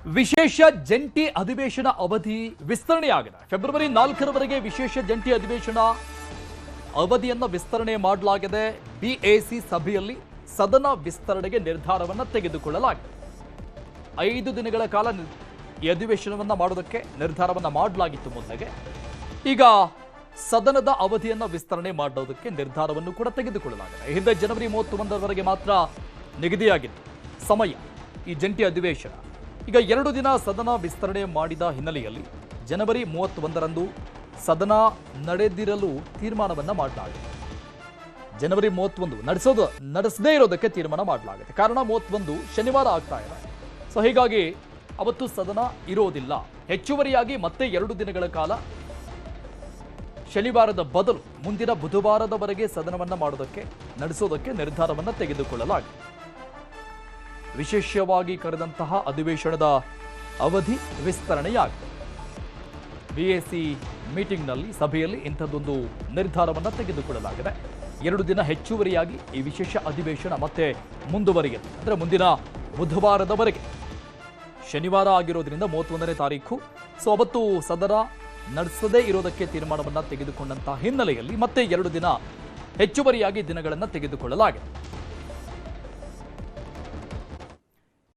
ವಿಶೇಷ ಜಂಟಿ ಅಧಿವೇಶನ ಅವಧಿ ವಿಸ್ತರಣೆಯಾಗಿದೆ. ಫೆಬ್ರವರಿ 4ರವರೆಗೆ ವಿಶೇಷ ಜಂಟಿ ಅಧಿವೇಶನ ಅವಧಿಯನ್ನು ವಿಸ್ತರಣೆ ಮಾಡಲಾಗಿದೆ. ಬಿಎಸಿ ಸಭೆಯಲ್ಲಿ ಸದನ ವಿಸ್ತರಣೆಗೆ ನಿರ್ಧಾರವನ್ನು ತೆಗೆದುಕೊಳ್ಳಲಾಗಿದೆ. 5 ದಿನಗಳ ಕಾಲ ಈ ಅಧಿವೇಶನವನ್ನು ಮಾಡೋದಕ್ಕೆ ನಿರ್ಧಾರವನ್ನು ಮಾಡಲಾಗಿತ್ತು ಮೊದಲಿಗೆ. ಈಗ ಸದನದ ಅವಧಿಯನ್ನು ವಿಸ್ತರಣೆ ಮಾಡೋದಕ್ಕೆ ನಿರ್ಧಾರವನ್ನು ಕೂಡ ತೆಗೆದುಕೊಳ್ಳಲಾಗಿದೆ. ಹಿಂದೆ ಜನವರಿ 31ರವರೆಗೆ ಮಾತ್ರ ನಿಗದಿಯಾಗಿತ್ತು ಸಮಯ ಈ ಜಂಟಿ ಅಧಿವೇಶನ. ಈಗ 2 ದಿನ ಸದನ ವಿಸ್ತರಣೆ ಮಾಡಿದ ಹಿನ್ನೆಲೆಯಲ್ಲಿ ಜನವರಿ 31ರಂದು ಸದನ ನಡೆದಿರಲು ತೀರ್ಮಾನವನ್ನು ಮಾಡಲಾಗಿದೆ. ಜನವರಿ 31 ನಡೆಸದೇ ಇರೋದಕ್ಕೆ ತೀರ್ಮಾನ ಮಾಡಲಾಗಿದೆ. ಕಾರಣ 31 ಶನಿವಾರ ಆಗ್ತಾ ಇದೆ. ಸೊ ಹೀಗಾಗಿ ಅವತ್ತು ಸದನ ಇರೋದಿಲ್ಲ. ಹೆಚ್ಚುವರಿಯಾಗಿ ಮತ್ತೆ 2 ದಿನಗಳ ಕಾಲ ಶನಿವಾರದ ಬದಲು ಮುಂದಿನ ಬುಧವಾರದವರೆಗೆ ಸದನವನ್ನು ಮಾಡೋದಕ್ಕೆ ನಡೆಸೋದಕ್ಕೆ ನಿರ್ಧಾರವನ್ನು ತೆಗೆದುಕೊಳ್ಳಲಾಗಿದೆ. ವಿಶೇಷವಾಗಿ ಕರೆದಂತಹ ಅಧಿವೇಶನದ ಅವಧಿ ವಿಸ್ತರಣೆಯಾಗಿದೆ. ಬಿಎಸಿ ಮೀಟಿಂಗ್ನಲ್ಲಿ ಸಭೆಯಲ್ಲಿ ಇಂಥದ್ದೊಂದು ನಿರ್ಧಾರವನ್ನು ತೆಗೆದುಕೊಳ್ಳಲಾಗಿದೆ. 2 ದಿನ ಹೆಚ್ಚುವರಿಯಾಗಿ ಈ ವಿಶೇಷ ಅಧಿವೇಶನ ಮತ್ತೆ ಮುಂದುವರಿಯುತ್ತೆ. ಅಂದರೆ ಮುಂದಿನ ಬುಧವಾರದವರೆಗೆ. ಶನಿವಾರ ಆಗಿರೋದ್ರಿಂದ 31ನೇ ತಾರೀಕು. ಸೊ ಅವತ್ತು ಸದನ ನಡೆಸದೇ ಇರೋದಕ್ಕೆ ತೀರ್ಮಾನವನ್ನು ತೆಗೆದುಕೊಂಡಂತಹ ಹಿನ್ನೆಲೆಯಲ್ಲಿ ಮತ್ತೆ 2 ದಿನ ಹೆಚ್ಚುವರಿಯಾಗಿ ದಿನಗಳನ್ನು ತೆಗೆದುಕೊಳ್ಳಲಾಗಿದೆ.